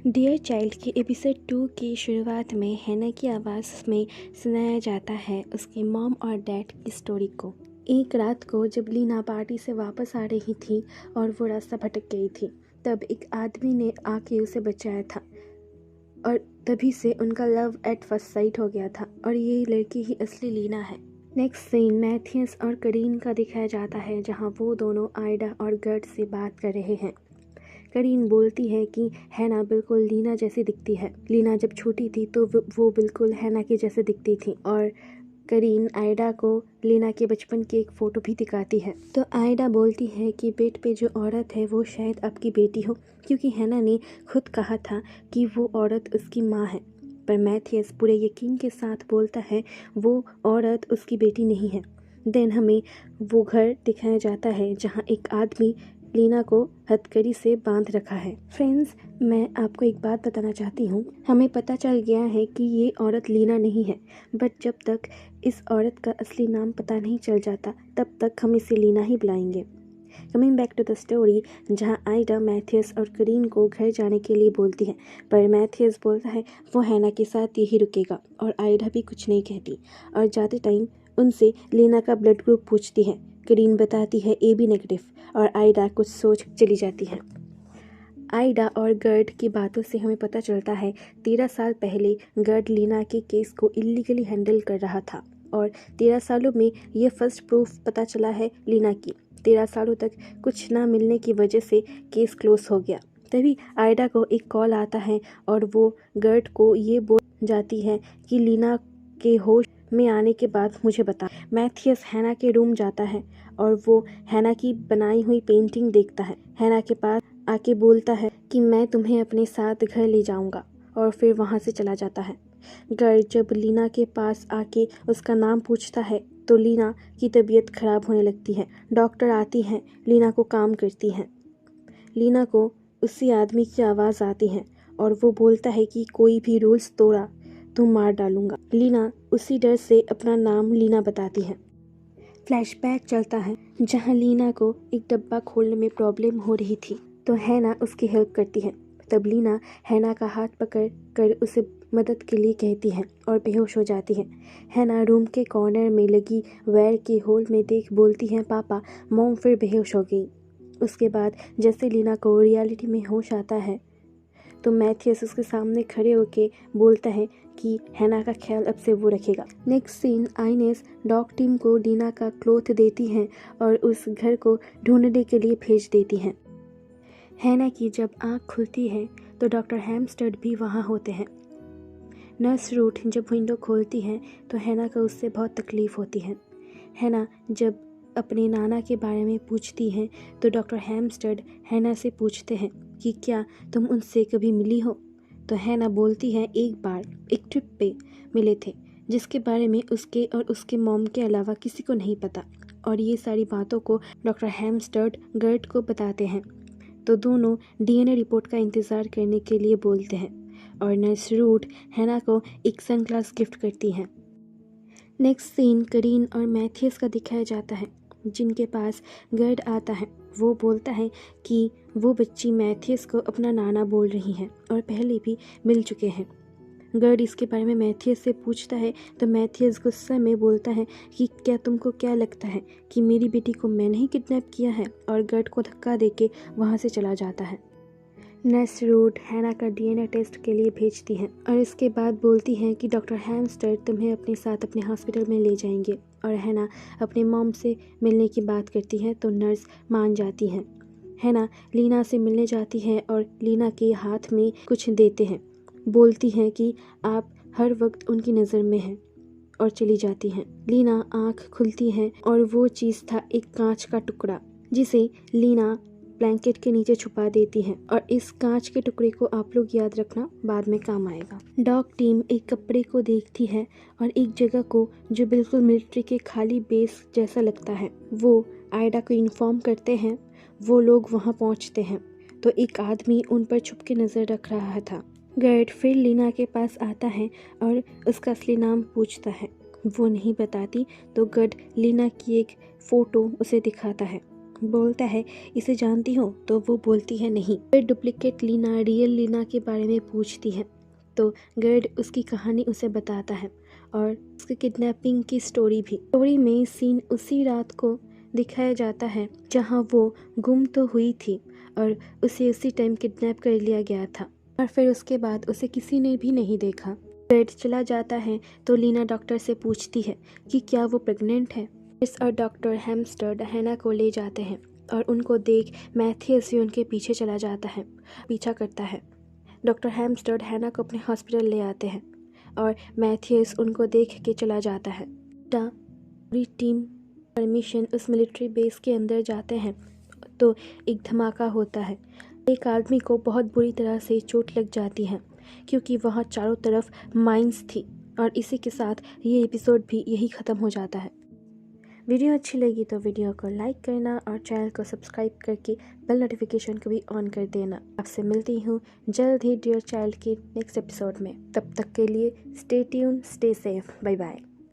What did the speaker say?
Dear child के episode 2 की शुरुआत में हैना की आवाज़ में सुनाया जाता है उसके मॉम और डैड की स्टोरी को। एक रात को जब लीना पार्टी से वापस आ रही थी और वो रास्ता भटक गई थी, तब एक आदमी ने आके उसे बचाया था और तभी से उनका लव एट फर्स्ट साइट हो गया था और ये लड़की ही असली लीना है। नेक्स्ट सीन मैथियस और करीन का दिखाया जाता है, जहाँ वो दोनों आइडा और गर्ड से बात कर रहे हैं। करीन बोलती है कि हैना बिल्कुल लीना जैसी दिखती है। लीना जब छोटी थी तो वो बिल्कुल हैना के जैसे दिखती थी और करीन आइडा को लीना के बचपन की एक फ़ोटो भी दिखाती है। तो आइडा बोलती है कि बेड पे जो औरत है वो शायद आपकी बेटी हो, क्योंकि हैना ने खुद कहा था कि वो औरत उसकी माँ है। पर मैथियस पूरे यकीन के साथ बोलता है वो औरत उसकी बेटी नहीं है। देन हमें वो घर दिखाया जाता है जहाँ एक आदमी लीना को हथकड़ी से बांध रखा है। फ्रेंड्स, मैं आपको एक बात बताना चाहती हूँ। हमें पता चल गया है कि ये औरत लीना नहीं है, बट जब तक इस औरत का असली नाम पता नहीं चल जाता तब तक हम इसे लीना ही बुलाएंगे। Coming back to the story, जहाँ आइडा मैथियस और करीन को घर जाने के लिए बोलती है, पर मैथियस बोलता है वो हैना के साथ यही रुकेगा और आइडा भी कुछ नहीं कहती और जाते टाइम उनसे लीना का ब्लड ग्रुप पूछती है। करीन बताती है AB नेगेटिव और आइडा कुछ सोच चली जाती है। आइडा और गर्ड की बातों से हमें पता चलता है 13 साल पहले गर्ड लीना के केस को इलीगली हैंडल कर रहा था और 13 सालों में ये फर्स्ट प्रूफ पता चला है लीना की। 13 सालों तक कुछ ना मिलने की वजह से केस क्लोज हो गया। तभी आइडा को एक कॉल आता है और वो गर्ड को ये बोल जाती है कि लीना के होश में आने के बाद मुझे बता। मैथियस हैना के रूम जाता है और वो हैना की बनाई हुई पेंटिंग देखता है। हैना के पास आके बोलता है कि मैं तुम्हें अपने साथ घर ले जाऊंगा और फिर वहाँ से चला जाता है। गर्ड जब लीना के पास आके उसका नाम पूछता है तो लीना की तबीयत खराब होने लगती है। डॉक्टर आती हैं, लीना को काम करती हैं। लीना को उसी आदमी की आवाज़ आती है और वो बोलता है कि कोई भी रूल्स तोड़ा तो मार डालूंगा। लीना उसी डर से अपना नाम लीना बताती है। फ्लैशबैक चलता है जहां लीना को एक डब्बा खोलने में प्रॉब्लम हो रही थी, तो हैना उसकी हेल्प करती है। तब लीना हैना का हाथ पकड़ कर उसे मदद के लिए कहती है और बेहोश हो जाती है। हैना रूम के कॉर्नर में लगी वायर के होल में देख बोलती है पापा। मॉम फिर बेहोश हो गई। उसके बाद जैसे लीना को रियलिटी में होश आता है तो मैथियस उसके सामने खड़े होके बोलता है कि हैना का ख्याल अब से वो रखेगा। नेक्स्ट सीन, आइनेस डॉग टीम को लीना का क्लोथ देती हैं और उस घर को ढूंढने के लिए भेज देती हैं। हैना की जब आँख खुलती है तो डॉक्टर हैमस्टर्ड भी वहाँ होते हैं। नर्स रूट जब विंडो खोलती है तो हैना को उससे बहुत तकलीफ़ होती है। हैना जब अपने नाना के बारे में पूछती हैं तो डॉक्टर हैमस्टर्ड हैना से पूछते हैं कि क्या तुम उनसे कभी मिली हो। तो हैना बोलती है एक बार एक ट्रिप पे मिले थे, जिसके बारे में उसके और उसके मॉम के अलावा किसी को नहीं पता। और ये सारी बातों को डॉक्टर हैमस्टर्ड गर्ड को बताते हैं, तो दोनों DNA रिपोर्ट का इंतज़ार करने के लिए बोलते हैं और नर्स रूट हैना को एक सनग्लास गिफ्ट करती हैं। नेक्स्ट सीन, करीन और मैथियस का दिखाया जाता है, जिनके पास गर्ड आता है। वो बोलता है कि वो बच्ची मैथियस को अपना नाना बोल रही है और पहले भी मिल चुके हैं। गर्ड इसके बारे में मैथियस से पूछता है तो मैथियस गुस्से में बोलता है कि क्या तुमको क्या लगता है कि मेरी बेटी को मैंने ही किडनैप किया है, और गर्ड को धक्का देके वहाँ से चला जाता है। नर्स रूट हैना का DNA टेस्ट के लिए भेजती हैं और इसके बाद बोलती हैं कि डॉक्टर हैमस्टर्ड तुम्हें अपने साथ अपने हॉस्पिटल में ले जाएंगे। और हैना अपने मॉम से मिलने की बात करती है तो नर्स मान जाती हैं। हैना लीना से मिलने जाती है और लीना के हाथ में कुछ देते हैं। बोलती हैं कि आप हर वक्त उनकी नज़र में हैं और चली जाती हैं। लीना आँख खुलती है और वो चीज़ था एक कांच का टुकड़ा, जिसे लीना ब्लैंकेट के नीचे छुपा देती हैं और इस कांच के टुकड़े को आप लोग याद रखना, बाद में काम आएगा। डॉग टीम एक कपड़े को देखती है और एक जगह को जो बिल्कुल मिलिट्री के खाली बेस जैसा लगता है। वो आइडा को इन्फॉर्म करते हैं। वो लोग वहाँ पहुँचते हैं तो एक आदमी उन पर छुप के नज़र रख रहा था। गर्ड फिर लीना के पास आता है और उसका असली नाम पूछता है। वो नहीं बताती तो गर्ड लीना की एक फ़ोटो उसे दिखाता है। बोलता है इसे जानती हो, तो वो बोलती है नहीं। फिर डुप्लीकेट लीना रियल लीना के बारे में पूछती है तो गर्ड उसकी कहानी उसे बताता है और उसकी किडनैपिंग की स्टोरी भी। स्टोरी में सीन उसी रात को दिखाया जाता है जहां वो गुम तो हुई थी और उसे उसी टाइम किडनैप कर लिया गया था और फिर उसके बाद उसे किसी ने भी नहीं देखा। गर्ड चला जाता है तो लीना डॉक्टर से पूछती है कि क्या वो प्रेग्नेंट है। क्रिस और डॉक्टर हैम्स्टर हैना को ले जाते हैं और उनको देख मैथियस भी उनके पीछे चला जाता है, पीछा करता है। डॉक्टर हैम्स्टर हैना को अपने हॉस्पिटल ले आते हैं और मैथियस उनको देख के चला जाता है। पूरी टीम परमिशन उस मिलिट्री बेस के अंदर जाते हैं तो एक धमाका होता है। एक आदमी को बहुत बुरी तरह से चोट लग जाती है क्योंकि वहाँ चारों तरफ माइंस थी। और इसी के साथ ये एपिसोड भी यही ख़त्म हो जाता है। वीडियो अच्छी लगी तो वीडियो को लाइक करना और चैनल को सब्सक्राइब करके बेल नोटिफिकेशन को भी ऑन कर देना। आपसे मिलती हूँ जल्द ही डियर चाइल्ड के नेक्स्ट एपिसोड में। तब तक के लिए stay tuned, stay safe, bye bye.